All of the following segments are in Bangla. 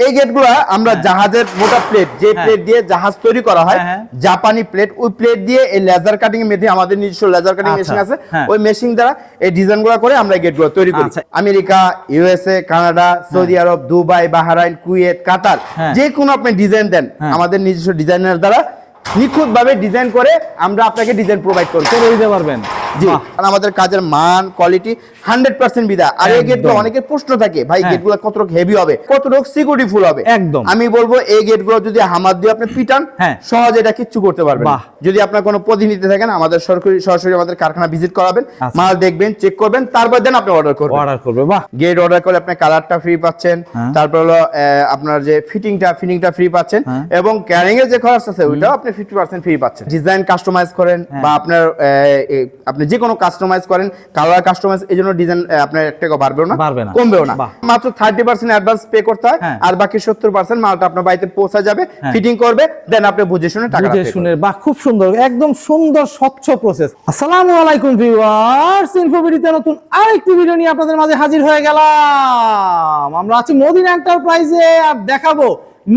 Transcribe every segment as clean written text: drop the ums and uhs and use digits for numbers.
এই গেটগুলো আমরা জাহাজের মোটা প্লেট যে প্লেট দিয়ে জাহাজ তৈরি করা হয় জাপানি প্লেট ওই প্লেট দিয়ে এই লেজার কাটিং মেশিন আমাদের নিজস্ব লেজার কাটিং মেশিন আছে ওই মেশিন দ্বারা এই ডিজাইনগুলো করে আমরা এই গেটগুলো তৈরি করি আমেরিকা ইউএসএ কানাডা সৌদি আরব দুবাই বাহরাইন কুয়েত কাতার যে কোনো আপনি ডিজাইন দেন আমাদের নিজস্ব ডিজাইনার দ্বারা নিখুঁত ভাবে ডিজাইন করে আমরা আপনাকে ডিজাইন প্রোভাইড করতে দিতে পারবেন জি কারণ আমাদের কাজের মান কোয়ালিটি 100% বিদা আর এই গেটগুলো অনেকের প্রশ্ন থাকে ভাই গেটগুলো কতটুকু হেভি হবে কতটুকু সিকিউরিটি ফুল হবে একদম আমি বলবো এই গেটগুলো যদি হামাদ দিয়ে আপনি পিটান সহজে এটা কিচ্ছু করতে পারবেন যদি আপনার কোনো প্রতিনিধি থাকেন আমাদের সরাসরি আমাদের কারখানা ভিজিট করাবেন মাল দেখবেন চেক করবেন তারপর দেন আপনি অর্ডার করবেন বাহ গেট অর্ডার করলে আপনি কালারটা ফ্রি পাচ্ছেন তারপর হলো আপনার যে ফিটিংটা ফ্রি পাচ্ছেন এবং ক্যারিং এর যে খরচ আছে ওইটাও আপনি 50% ফ্রি পাচ্ছেন ডিজাইন কাস্টমাইজ করেন বা আপনার আপনি যে কোনো কাস্টমাইজ করেন কালার কাস্টমাইজ এজন্য ডিজাইন আপনার 1 টাকা বাড়বেও না কমবেও না মাত্র 30% অ্যাডভান্স পে করতে হয় আর বাকি 70% মালটা আপনার বাড়িতে পৌঁছে যাবে ফিটিং করবে দেন আপনি বুঝে শুনে টাকা বুঝে শুনে বাহ খুব সুন্দর একদম সুন্দর স্বচ্ছ প্রসেস আসসালামু আলাইকুম ভিউয়ার্স ইনফোভিডিতে নতুন আরেকটি ভিডিও নিয়ে আপনাদের মাঝে হাজির হয়ে গেলাম আমরা আছি মদিনা এন্টারপ্রাইজে আর দেখাবো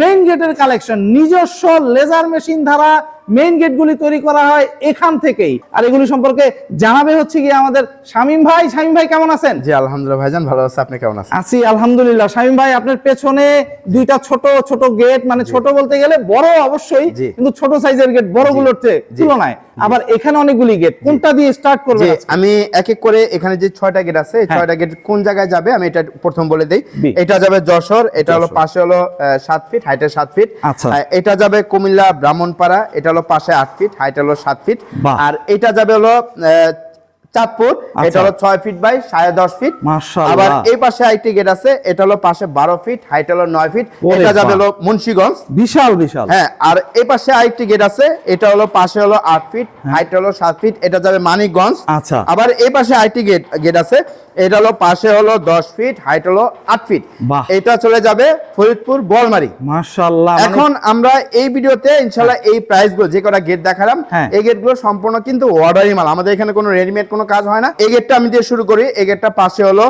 মেইন গেটের কালেকশন নিজস্ব লেজার মেশিন দ্বারা মেইন গেটগুলি তৈরি করা হয় এখান থেকেই আর এগুলি সম্পর্কে জানাবে হচ্ছে কি আমাদের শামীম ভাই কেমন আছেন জি আলহামদুলিল্লাহ ভাইজান ভালো আছি আপনি কেমন আছেন আছি আলহামদুলিল্লাহ শামীম ভাই আপনার পেছনে দুইটা ছোট ছোট গেট মানে ছোট বলতে গেলে বড় অবশ্যই কিন্তু ছোট সাইজের গেট বড়গুলোর তুলনায় আবার এখানে অনেকগুলি গেট কোনটা দিয়ে স্টার্ট করবে আমি এক এক করে এখানে যে 6টা গেট আছে এই 6টা গেট কোন জায়গায় যাবে আমি এটা প্রথম বলে দেই এটা যাবে যশোর এটা হলো পাশে হলো 7 ফিট হাইটে 7 ফিট এটা যাবে কুমিল্লা ব্রাহ্মণপাড়া এটা হলো পাশে 8 ফিট হাইট হলো 7 ফিট আর এটা যাবে হলো চাঁদপুর এটা হলো 6 ফিট বাই 10.5 ফিট মাশাআল্লাহ আবার এই পাশে আইটি গেট আছে এটা হলো পাশে 12 ফিট হাইট হলো 9 ফিট এটা যাবে হলো মুন্সিগঞ্জ বিশাল হ্যাঁ আর এই পাশে আইটি গেট আছে এটা হলো পাশে হলো 8 ফিট হাইট হলো 7 ফিট এটা যাবে মানিকগঞ্জ আচ্ছা আবার এই পাশে আইটি গেট আছে এটা হলো পাশে হলো 10 ফিট হাইট হলো 8 ফিট এটা চলে যাবে ফরিদপুর বোয়ালমারী মাশাআল্লাহ এখন আমরা এই ভিডিওতে ইনশাআল্লাহ এই প্রাইসগুলো যে কটা গেট দেখালাম এই গেটগুলো সম্পূর্ণ কিন্তু অর্ডারি মাল আমাদের এখানে কোনো রেডিমেড কোনো কাজ হয় না এই গেটটা আমি দিয়ে শুরু করি এই গেটটা পাশে হলো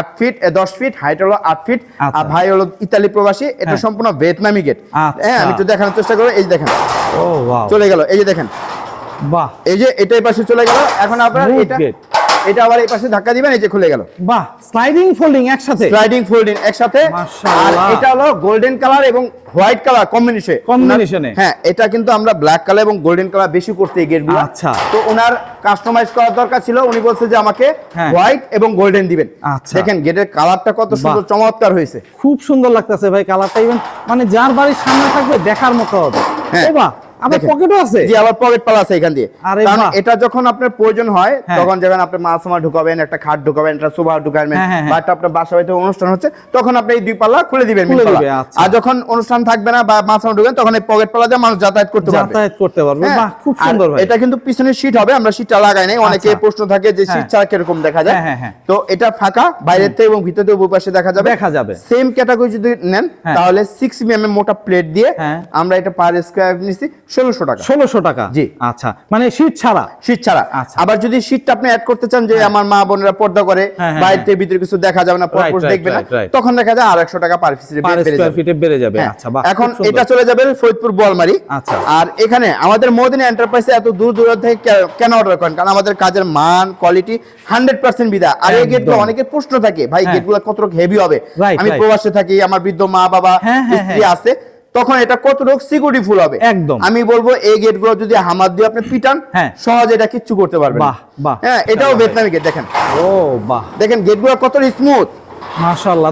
8 ফিট 10 ফিট হাইট হলো 8 ফিট আর ভাই হলো ইতালি প্রবাসী এটা সম্পূর্ণ ভিয়েতনামি গেট হ্যাঁ আমি একটু দেখানোর চেষ্টা করি এই দেখেন ও ওয়াও চলে গেল এই যে দেখেন বাহ এই যে এটাই পাশে চলে গেল এখন আপনারা এটা আবার এই পাশে ধাক্কা দিবেন এই যে খুলে গেল বাহ স্লাইডিং ফোল্ডিং একসাথে আর এটা হলো গোল্ডেন কালার এবং হোয়াইট কালার কম্বিনেশনে হ্যাঁ এটা কিন্তু আমরা ব্ল্যাক কালার এবং গোল্ডেন কালার বেশি করতে এই গেটগুলো আচ্ছা তো ওনার কাস্টমাইজ করার দরকার ছিল উনি বলছে যে আমাকে হোয়াইট এবং গোল্ডেন দিবেন দেখেন গেটের কালারটা কত সুন্দর চমৎকার হয়েছে খুব সুন্দর লাগতেছে ভাই কালারটা ইভেন মানে যার বাড়ির সামনে থাকবে দেখার মতো হবে বাহ আমার পকেটও আছে জি আবার পকেট পালা আছে এখান দিয়ে কারণ এটা যখন আপনার প্রয়োজন হয় তখন যখন আপনি মাছ ঢুকাবেন একটা খাট ঢুকাবেন একটা সোফা ঢুকাবেন বা আপনার বাসা বাড়িতে অনুষ্ঠান হচ্ছে তখন আপনি এই দুই পাল্লা খুলে দিবেন আর যখন অনুষ্ঠান থাকবে না বা মাছ ঢুকাবেন তখন এই পকেট পালা দিয়ে মানুষ যাতায়াত করতে পারবে বাহ খুব সুন্দর ভাই এটা কিন্তু পিছনের শীট হবে আমরা শীটটা লাগাই নাই অনেকে প্রশ্ন থাকে যে শীট ছাড়া কিরকম দেখা যায় তো এটা ফাঁকা বাইরে থেকে এবং ভিতর থেকে উভয় পাশে দেখা যাবে সেম ক্যাটাগরি যদি নেন তাহলে 6 mm মোটা প্লেট দিয়ে আমরা এটা পার স্কয়ার নিছি 1600 টাকা জি আচ্ছা মানে শীট ছাড়া আবার যদি শীটটা আপনি অ্যাড করতে চান যে আমার মা বোনেরা পর্দা করে বাইরে ভিতরে কিছু দেখা যাবে না পরপর দেখবে না তখন দেখা যায় 100 টাকা পার ফিটে বেড়ে যাবে আচ্ছা বাহ এখন এটা চলে যাবে ফরিদপুর বোয়ালমারী আচ্ছা আর এখানে আমাদের মদিনা এন্টারপ্রাইজে এত দূর থেকে কেন অর্ডার করেন কারণ আমাদের কাজের মান কোয়ালিটি 100% বিদা আর এই গেটগুলো অনেকের প্রশ্ন থাকে ভাই গেটগুলো কতটুকু হেভি হবে আমি প্রবাসে থাকি আমার বৃদ্ধ মা বাবা স্ত্রী আছে তখন এটা কতটুকু সিকিউরিটি ফুল হবে একদম আমি বলবো এই গেটগুলো যদি হামাদ দিয়ে আপনি পিটান সহজে এটা কিচ্ছু করতে পারবেন বাহ হ্যাঁ এটাও ভিয়েতনামি গেট দেখেন ও বাহ দেখেন গেটগুলো কত স্মুথ মাশাআল্লাহ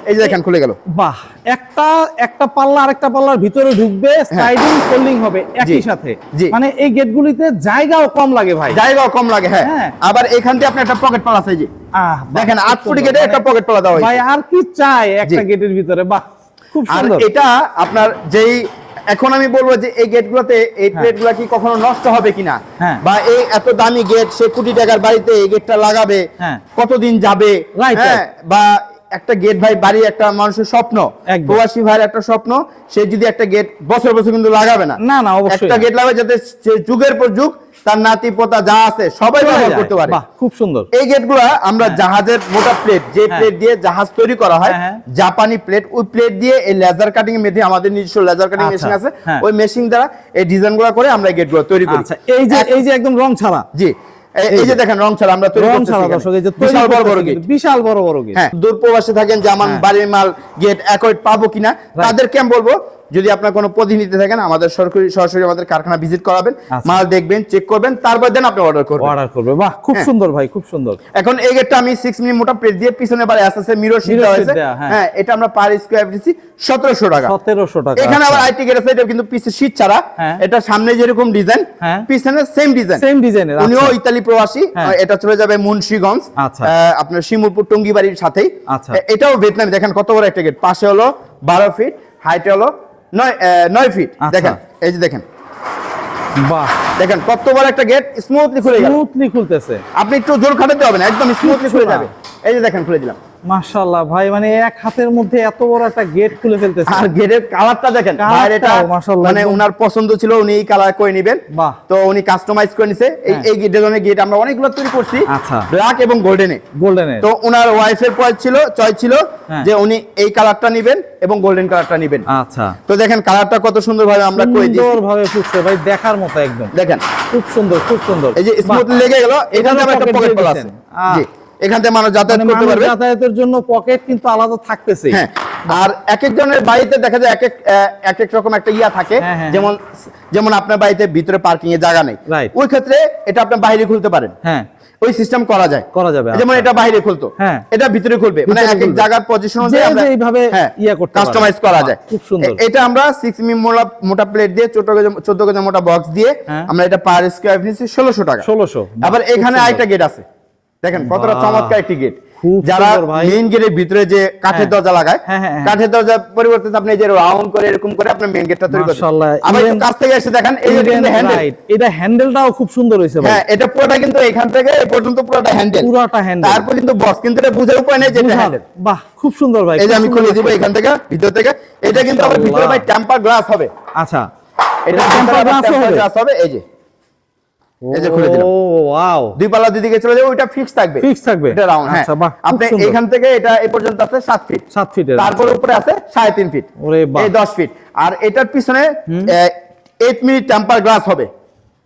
এই যে দেখেন খুলে গেল বাহ একটা পাল্লা আরেকটা পাল্লার ভিতরে ঢুকবে স্লাইডিং ফোল্ডিং হবে একই সাথে মানে এই গেটগুলিতে জায়গাও কম লাগে ভাই হ্যাঁ আবার এখান থেকে আপনি একটা পকেট পালা আছে এই যে দেখেন 8 ফুট গেটে একটা পকেট পালা দেওয়া হয়েছে ভাই আর কি চাই একটা গেটের ভিতরে বাহ খুব সুন্দর আর এটা আপনার যেই এখন আমি বলবো যে এই গেটগুলোতে এই প্লেটগুলো কি কখনো নষ্ট হবে কিনা বা এই এত দামি গেট সে কোটি টাকার বাড়িতে এই গেটটা লাগাবে কতদিন যাবে বা একটা গেট ভাই বাড়ি একটা মানুষের স্বপ্ন, প্রবাসী ভাইয়ের একটা স্বপ্ন, সে যদি একটা গেট বছর বছর কিন্তু লাগাবে না, না না অবশ্যই একটা গেট লাগাবে যাতে যুগের পর যুগ তার নাতি পোতা যা আছে সবাই ব্যবহার করতে পারে। বাহ, খুব সুন্দর। এই গেটগুলো আমরা জাহাজের মোটা প্লেট, যে প্লেট দিয়ে জাহাজ তৈরি করা হয়, জাপানি প্লেট, ওই প্লেট দিয়ে এই লেজার কাটিং এর মধ্যে আমাদের নিজস্ব লেজার কাটিং মেশিন আছে, ওই মেশিন দ্বারা এই ডিজাইনগুলো করে আমরা এই গেটগুলো তৈরি করি। আচ্ছা, এই যে একদম রং ছাড়া, জি এই যে দেখেন রং ছাড়া আমরা তৈরি করতেছি, দর্শক এই যে বিশাল বড় বড় গেট, বিশাল বড় বড় গেট। হ্যাঁ, দূর প্রবাসে থাকেন যে আমার বাড়ির মাল গেট একই পাবো কিনা, তাদেরকে আমি বলবো যদি আপনার কোনো প্রতিনিধি থাকেন আমাদের সরাসরি আমাদের কারখানা ভিজিট করাবেন, মাল দেখবেন, চেক করবেন, তারপর দেন আপনি অর্ডার করবেন। বাহ, খুব সুন্দর ভাই, খুব সুন্দর। এখন এই গেটটা আমি 6 মিলি মোটা প্লেট দিয়ে পিছনে বারে আছে মিরর শীট দেওয়া আছে। হ্যাঁ, এটা আমরা পার স্কয়ার দিছি 1700 টাকা। 1700 টাকা। এখানে আবার আইটি গেট আছে, এটা কিন্তু পিছে শীট ছাড়া, এটা সামনে যেরকম ডিজাইন পিছনে সেম ডিজাইনের। উনিও ইতালি প্রবাসী, এটা চলে যাবে মুন্সিগঞ্জ, আপনার শিমুলপুর টঙ্গিবাড়ির সাথেই। এটাও ভিয়েতনামি। দেখেন কত বড় একটা গেট, পাশে হলো 12 ফিট, হাইটে হলো 9 ফিট। দেখেন এই যে দেখেন, বাহ, দেখেন কত বড় একটা গেট, স্মুথলি খুলতেছে। আপনি একটু জোর খাটাতে হবে না, একদম স্মুথলি খুলে যাবে। এই যে দেখেন খুলে দিলাম। মাশাআল্লাহ ভাই, মানে এক হাতের মধ্যে এত বড় একটা গেট খুলে ফেলতেছে। আর গেটের কালারটা দেখেন, এটা মানে ওনার পছন্দ ছিল, উনি এই কালার করে নেবেন, তো উনি কাস্টমাইজ করে নিছে। এই ডিজাইনের গেট আমরা অনেকগুলো তৈরি করছি, ব্ল্যাক এবং গোল্ডেনে। তো ওনার ওয়াইফের চয়েস ছিল যে উনি এই কালারটা নেবেন এবং গোল্ডেন কালারটা নেবেন। আচ্ছা, তো দেখেন কালারটা কত সুন্দরভাবে আমরা করে দিয়েছি, সুন্দরভাবে ফুটছে ভাই, দেখার মতো একদম। দেখেন খুব সুন্দর, খুব সুন্দর। এই যে স্মুথলি লেগে গেল, এখানে আমরা একটা পকেট প্লাস আছে। জি, এখান থেকে মানুষ যাতায়াত করতে পারবে, যাতায়াতের জন্য পকেট কিন্তু আলাদা থাকতেছে। হ্যাঁ, আর এক একজনের বাড়িতে দেখা যায় এক এক রকম একটা ইয়া থাকে, যেমন আপনার বাড়িতে ভিতরে পার্কিং এর জায়গা নেই, ওই ক্ষেত্রে এটা আপনি বাইরে খুলতে পারেন। হ্যাঁ, ওই সিস্টেম করা যাবে। যেমন এটা বাইরে খুলতো, এটা ভিতরে খুলবে, মানে এক এক জায়গার পজিশন অনুযায়ী আমরা এইভাবে ইয়া করতে কাস্টমাইজ করা যায়। খুব সুন্দর। এটা আমরা 6 মিমি মোটা প্লেট দিয়ে 14 গজ মোটা বক্স দিয়ে আমরা এটা পার স্কয়ার ফিট 1600 টাকা। 1600। আবার এখানে আরেকটা গেট আছে, দেখেন কতটা চমৎকার একটি গেট। যারা মেইন গেটের ভিতরে যে কাঠের দরজা লাগায়, কাঠের দরজা পরিবর্তে আপনি যে রাউন্ড করে এরকম করে আপনি মেইন গেটটা তৈরি করতে। মাশাআল্লাহ। আবার একটু কাছ থেকে এসে দেখেন, এই যে হ্যান্ডেল, এটা হ্যান্ডেলটাও খুব সুন্দর হয়েছে ভাই। হ্যাঁ, এটা পুরোটা কিন্তু এখান থেকে এই পর্যন্ত পুরোটা হ্যান্ডেল, তারপর কিন্তু বক্স, কিন্তু এটা বুঝার উপায় নেই যে এটা হ্যান্ডেল। বাহ, খুব সুন্দর ভাই। এই যে আমি খুলে দিব এখান থেকে, ভিতর থেকে। এটা কিন্তু আবার ভিতরে ভাই টেম্পার গ্লাস হবে। আচ্ছা, এটা টেম্পার গ্লাস হবে। এই যে খুলে দিলাম। ওয়াও, দুই পাল্লা দুই দিকে চলে যাবে, ওইটা ফিক্স থাকবে এটা রাউন্ড। হ্যাঁ, আপনি এখান থেকে এটা এই পর্যন্ত আছে 7 ফিট, তারপর উপরে আছে 3.5 ফিট, এই 10 ফিট। আর এটার পিছনে 8 মিলি টেম্পার গ্লাস হবে।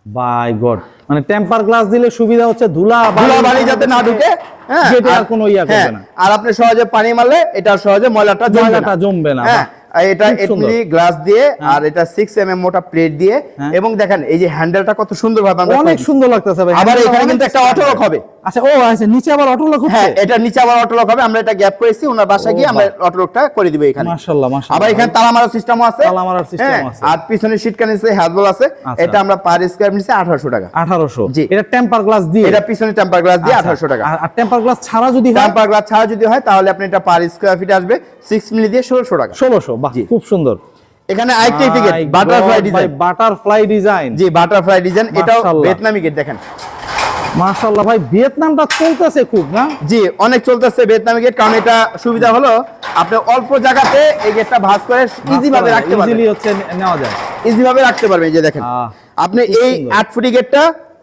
বাই গড, মানে টেম্পার গ্লাস দিলে সুবিধা হচ্ছে ধুলা বালি যাতে না ঢুকে, যেটা আর কোনো ইয়া করবে না। আর আপনি সহজে পানি মারলে এটা সহজে ময়লাটা জমবে না। এটা 8 মিলি গ্লাস দিয়ে, আর এটা 6 mm মোটা প্লেট দিয়ে, এবং দেখেন এই যে হ্যান্ডেলটা কত সুন্দরভাবে আমরা, অনেক সুন্দর লাগতেছে ভাই। আবার এখানে কিন্তু একটা অটো লক হবে। আচ্ছা, আচ্ছা, নিচে আবার অটো লক হচ্ছে। হ্যাঁ, এটা নিচে আবার অটো লক হবে। আমরা এটা গ্যাপ করেছি, ওনার বাসায় গিয়ে আমরা অটো লকটা করে দিব এখানে। মাশাআল্লাহ, মাশাআল্লাহ। আবার এখানে তালা মারার সিস্টেমও আছে, আর পিছনে শীটকান আছে, হ্যাজবল আছে। এটা আমরা পার স্কয়ার নিচে 1800 টাকা। 1800। জি, এটা টেম্পার গ্লাস দিয়ে, এটা পিছনে টেম্পার গ্লাস দিয়ে 1800 টাকা। আর টেম্পার গ্লাস ছাড়া যদি হয়, তাহলে আপনি এটা পার স্কয়ার ফিট আসবে 6 মিলি দিয়ে 1600 টাকা। 1600। বাহ, খুব সুন্দর। এখানে আরেকটা গেট, বাটারফ্লাই ডিজাইন। জি, বাটারফ্লাই ডিজাইন। এটাও ভিয়েতনামি গেট। দেখেন মাশাআল্লাহ ভাই, ভিয়েতনামটা চলতেছে খুব না? জি, অনেক চলতেছে ভিয়েতনামি গেট, কারণ এটা সুবিধা হলো আপনি অল্প জায়গাতে এই গেটটা ভাঁজ করে ইজি ভাবে রাখতে পারবেন, ইজিলি হচ্ছে নেওয়া যায়, ইজি ভাবে রাখতে পারবেন। এই যে দেখেন, আপনি এই 8 ফুটি গেটটা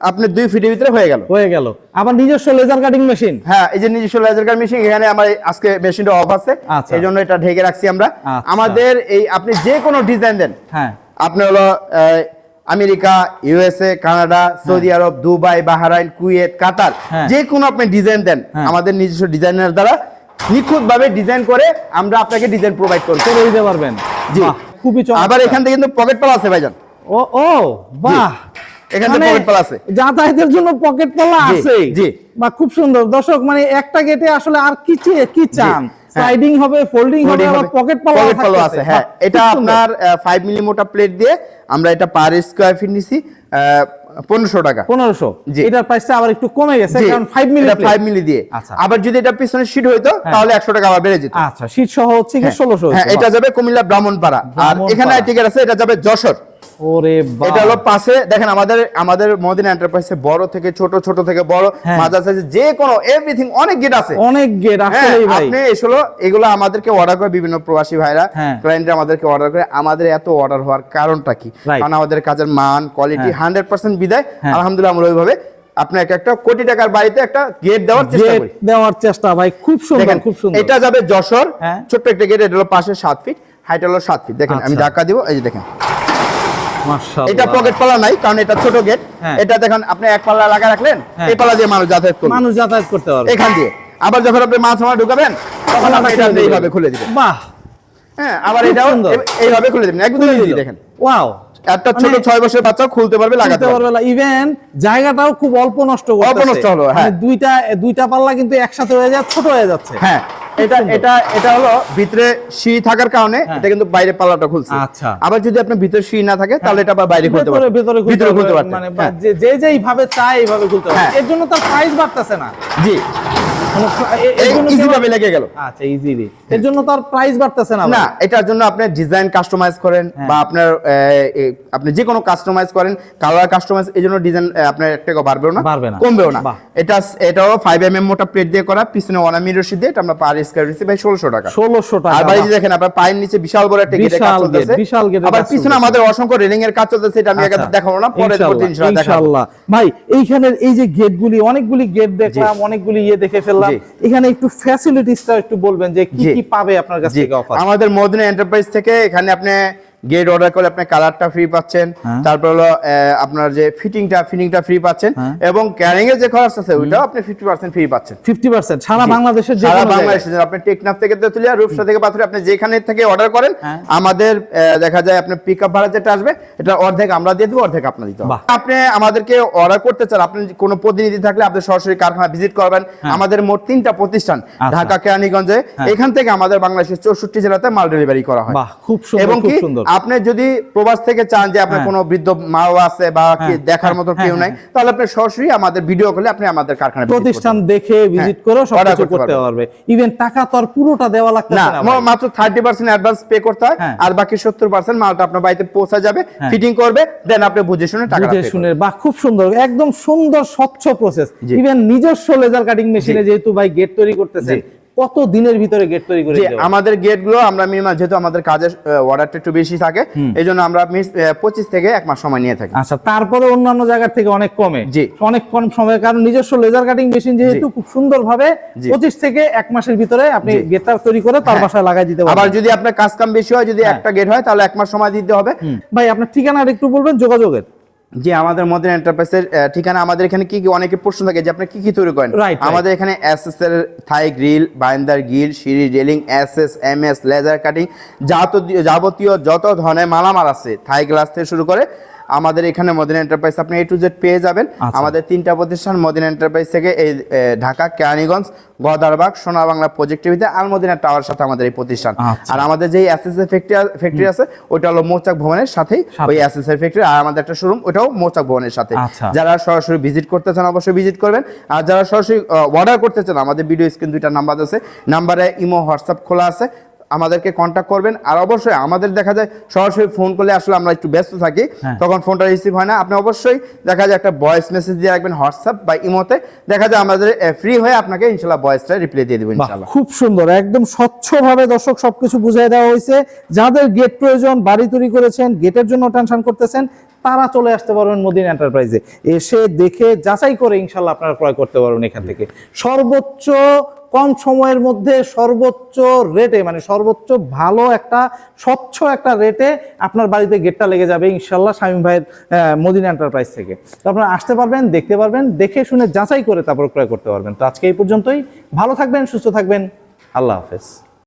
আপনি 2 ফিটের ভিতরে হয়ে গেল। আবার নিজস্ব লেজার কাটিং মেশিন। হ্যাঁ, এই যে নিজস্ব লেজার কাটিং মেশিন। এখানে আমার আজকে মেশিনটা অফ আছে, এইজন্য এটা ঢেকে রাখছি আমরা। আমাদের এই আপনি যে কোনো ডিজাইন দেন, হ্যাঁ, আপনি হলো আমেরিকা, ইউএসএ, কানাডা, সৌদি আরব, দুবাই, বাহরাইন, কুয়েত, কাতার, যে কোনো আপনি ডিজাইন দেন, আমাদের নিজস্ব ডিজাইনার দ্বারা নিখুঁত ভাবে ডিজাইন করে আমরা আপনাকে ডিজাইন প্রোভাইড করে দিতে পারবেন। জি, খুবই চমৎকার। আবার এখান থেকে কিন্তু পকেট পালা আছে ভাইজান। বাহ, এখানে পকেট পালা আছে, যাতায়াতের জন্য পকেট পালা আছে। জি, বা খুব সুন্দর। দর্শক, মানে একটা গেটে আসলে আর কি চান? স্লাইডিং হবে, ফোল্ডিং হবে, আবার পকেট পালা আছে। হ্যাঁ, এটা আপনার 5 মিলি মোটা প্লেট দিয়ে আমরা এটা পার স্কয়ার ফিট নিছি 1500 টাকা। 1500। এটার প্রাইসটা আবার একটু কমে গেছে, কারণ 5 মিলি দিয়ে। আবার যদি এটা পিছনে শীট হইতো তাহলে 100 টাকা আবার বেড়ে যেত। আচ্ছা, শীট সহ হচ্ছে কি 1600। হ্যাঁ, এটা যাবে কুমিল্লা ব্রাহ্মণপাড়া। আর এখানে টিকেট আছে, এটা যাবে যশোর। ওরে বাবা, এটা হলো পাশে দেখেন আমাদের মদিনা এন্টারপ্রাইজে বড় থেকে ছোট, ছোট থেকে বড়, মাঝারি সাইজ যে কোনো এভরিথিং অনেক গেট আছে, অনেক গেট আসলেই ভাই। আপনি এগুলো আমাদেরকে অর্ডার করে বিভিন্ন প্রবাসী ভাইরা ক্লায়েন্টরা আমাদেরকে অর্ডার করে। আমাদের এত অর্ডার হওয়ার কারণটা কি? কারণ আমাদের কাজের মান কোয়ালিটি 100% বিদায় আলহামদুলিল্লাহ আমরা ওইভাবে আপনাকে একটা কোটি টাকার বাড়িতে একটা গেট দেওয়ার চেষ্টা ভাই। খুব সুন্দর, খুব সুন্দর। এটা যাবে যশোর, ছোট্ট একটা গেট, এটা হলো পাশে 7 ফিট, হাইট হলো 7 ফিট। দেখেন আমি ধাক্কা দিব, এই যে দেখেন মাশাআল্লাহ, এটা পকেট পাল্লা নাই কারণ এটা ছোট গেট। এটা দেখেন আপনি এক পাল্লা লাগা রাখলেন, এই পাল্লা দিয়ে মানুষ যাতায়াত করতে পারবে এখান দিয়ে। আবার যখন আপনি মাছ ঢুকাবেন তখন আপনি এটা এইভাবে খুলে দিবেন। বাহ, হ্যাঁ, আবার এটাও এইভাবে খুলে দিবেন, একদম ইজি। দেখেন ওয়াও, একটা ছোট 6 বছরের বাচ্চা খুলতে পারবে, লাগাতে পারবে। ইভেন জায়গাটাও খুব অল্প নষ্ট হলো। হ্যাঁ, দুইটা পাল্লা কিন্তু একসাথে হয়ে যায়, ছোট হয়ে যাচ্ছে। হ্যাঁ, এটা হলো ভিতরে সিঁড়ি থাকার কারণে এটা কিন্তু বাইরে পাল্লাটা খুলছে। আচ্ছা, আবার যদি আপনার ভিতরে সিঁড়ি না থাকে তাহলে এটা আবার বাইরে খুলতে পারবে, ভিতরে খুলতে পারবে। মানে যে যেইভাবে চায় এইভাবে খুলতে পারবে। এর জন্য তার প্রাইস বাড়তেছে না। জি, ইজি ভাবে লেগে গেল। আচ্ছা, ইজিলি এর জন্য তার প্রাইস বাড়তেছে না। না, এটার জন্য আপনি ডিজাইন কাস্টমাইজ করেন বা আপনি যে কোনো কাস্টমাইজ করেন, কালার কাস্টমাইজ, এই জন্য ডিজাইন আপনার এক টাকা বাড়বেও না, কমবেও না। এটাও 5mm মোটা প্লেট দিয়ে করা, পিছনে 1 mm রশি দিয়ে, এটা আমরা পার স্কয়ার দিছি ভাই 1600 টাকা। 1600 টাকা। আর ভাই দেখেন আপনার পায়ের নিচে বিশাল বড় একটা গেটের কাজ চলতেছে, বিশাল গেট। আবার পিছনে আমাদের অসংখ্য রেলিং এর কাজ চলতেছে, এটা আমি একদম দেখাবো না, পরে ইনশাআল্লাহ দেখাবো। ইনশাআল্লাহ ভাই, এইখানের এই যে গেটগুলি, অনেকগুলি গেট দেখলাম, অনেকগুলি দেখে ফেললাম। এখানে একটু ফ্যাসিলিটিসটা একটু বলবেন যে কি কি পাবে আপনার কাছ থেকে অফার? আমাদের মদিনা এন্টারপ্রাইজ থেকে এখানে আপনি গেট অর্ডার করলে আপনি কালারটা ফ্রি পাচ্ছেন, তারপর হলো আপনার যে ফিটিংটা ফ্রি পাচ্ছেন, এবং ক্যারিং এর যে খরচ আছে ওইটাও আপনি 50% ফ্রি পাচ্ছেন। 50% সারা বাংলাদেশের যে সারা বাংলাদেশে আপনি টেকনাফ থেকে তেতুলিয়া, রূপসা থেকে পাথরে, আপনি যেখানে থেকে অর্ডার করেন, আমাদের দেখা যায় আপনার পিকআপ ভাড়া যেটা আসবে এটা অর্ধেক আমরা দিয়ে দেব, অর্ধেক আপনার দিতে হবে। আপনি আমাদেরকে অর্ডার করতে চান, আপনি কোনো প্রতিনিধি থাকলে আপনি সরাসরি কারখানা ভিজিট করবেন। আমাদের মোট 3টা প্রতিষ্ঠান, ঢাকা, কেরানীগঞ্জে, এখান থেকে আমাদের বাংলাদেশের 64 জেলাতে মাল ডেলিভারি করা হয়। বাহ, খুব সুন্দর, এবং খুব সুন্দর। আপনি যদি প্রবাস থেকে চান যে আপনার কোনো বৃদ্ধ মা আছে বা দেখার মতো কেউ নাই, তাহলে আপনি সরাসরি আমাদের ভিডিও কলে আপনি আমাদের কারখানা প্রতিষ্ঠান দেখে ভিজিট করে সবকিছু করতে পারবে। ইভেন টাকা তো আর পুরোটা দেওয়া লাগবে না, মাত্র 30% অ্যাডভান্স পে করতে হয়, আর বাকি 70% মালটা আপনার বাড়িতে পৌঁছে যাবে, ফিটিং করবে, দেন আপনি বুঝে শুনে টাকা পে করবেন। বাহ, খুব সুন্দর, একদম সুন্দর স্বচ্ছ প্রসেস। ইভেন নিজস্ব লেজার কাটিং মেশিনে যেহেতু ভাই গেট তৈরি করতেছেন, কত দিনের ভিতরে গেট তৈরি করে দেব? আমাদের গেটগুলো আমরা মিনিমাম, যেহেতু আমাদের কাজের অর্ডারটা একটু বেশি থাকে, এইজন্য আমরা 25 থেকে 1 মাস সময় নিয়ে থাকি। আচ্ছা, তারপরে অন্যান্য জায়গা থেকে অনেক কমে, অনেক কম সময়, কারণ নিজস্ব লেজার কাটিং মেশিন যেহেতু খুব সুন্দরভাবে 25 থেকে 1 মাসের ভিতরে আপনি গেটটা তৈরি করে তার বাসায় লাগাই দিতে পারবেন। আবার যদি আপনার কাজ কাম বেশি হয়, যদি একটা গেট হয়, তাহলে 1 মাস সময় দিতে হবে। ভাই আপনার ঠিকানাটা একটু বলবেন, যোগাযোগের? জি, আমাদের মদিনা এন্টারপ্রাইজের ঠিকানা, আমাদের এখানে কি কি অনেকে প্রশ্ন থাকে যে আপনি কি কি তৈরি করেন। আমাদের এখানে এসএস এর থাই গ্রিল, বাইন্ডার গ্রিল, সিঁড়ি railing, SS, MS, laser cutting, যাবতীয় যত ধরনের মালামাল আছে, থাই গ্লাস থেকে শুরু করে আমাদের এখানে মদিনা এন্টারপ্রাইজ আপনি A to Z পেয়ে যাবেন। আমাদের 3টা প্রতিষ্ঠান মদিনা এন্টারপ্রাইজ থেকে, এই ঢাকা, কেরানীগঞ্জ, গদারবাগ, সোনা বাংলা প্রজেক্ট টিভিতে, আর মদিনা টাওয়ার সাথে আমাদের এই প্রতিষ্ঠান। আর আমাদের যে এসএস এর ফ্যাক্টরি আছে ওটা হলো মৌচাক ভবনের সাথেই, ওই এসএস এর ফ্যাক্টরি, আর আমাদের একটা শোরুম ওটাও মৌচাক ভবনের সাথে। যারা সরাসরি ভিজিট করতে চান অবশ্যই ভিজিট করবেন, আর যারা সরাসরি অর্ডার করতে চান, আমাদের ভিডিও স্ক্রিন 2টা নাম্বার আছে, নাম্বারে ইমো, হোয়াটসঅ্যাপ খোলা আছে, আমাদেরকে কন্ট্যাক্ট করবেন। আর অবশ্যই আমাদের দেখা যায় সরাসরি ফোন করলে আসলে আমরা একটু ব্যস্ত থাকি, তখন ফোনটা রিসিভ হয় না। আপনি অবশ্যই দেখা যায় একটা ভয়েস মেসেজ দিয়ে রাখবেন হোয়াটসঅ্যাপ বা ইমোতে, দেখা যায় আমাদের ফ্রি হয়ে আপনাকে ইনশাআল্লাহ ভয়েসটা রিপ্লাই দিয়ে দেব ইনশাআল্লাহ। খুব সুন্দর, একদম স্বচ্ছভাবে দর্শক সবকিছু বুঝিয়ে দেওয়া হয়েছে। যাদের গেট প্রয়োজন, বাড়ি তৈরি করেছেন, গেটের জন্য টেনশন করতেছেন, তারা চলে আসতে পারবেন মদিনা এন্টারপ্রাইজে, এসে দেখে যাচাই করে ইনশাআল্লাহ আপনারা ক্রয় করতে পারবেন এখান থেকে সর্বোচ্চ কম সময়ের মধ্যে, সর্বোচ্চ রেটে, মানে সর্বোচ্চ ভালো একটা স্বচ্ছ একটা রেটে আপনার বাড়িতে গেটটা লেগে যাবে ইনশাআল্লাহ শামীম ভাইয়ের মদিনা এন্টারপ্রাইজ থেকে। তো আপনারা আসতে পারবেন, দেখতে পারবেন, দেখে শুনে যাচাই করে তারপর ক্রয় করতে পারবেন। তো আজকে এই পর্যন্তই, ভালো থাকবেন, সুস্থ থাকবেন, আল্লাহ হাফেজ।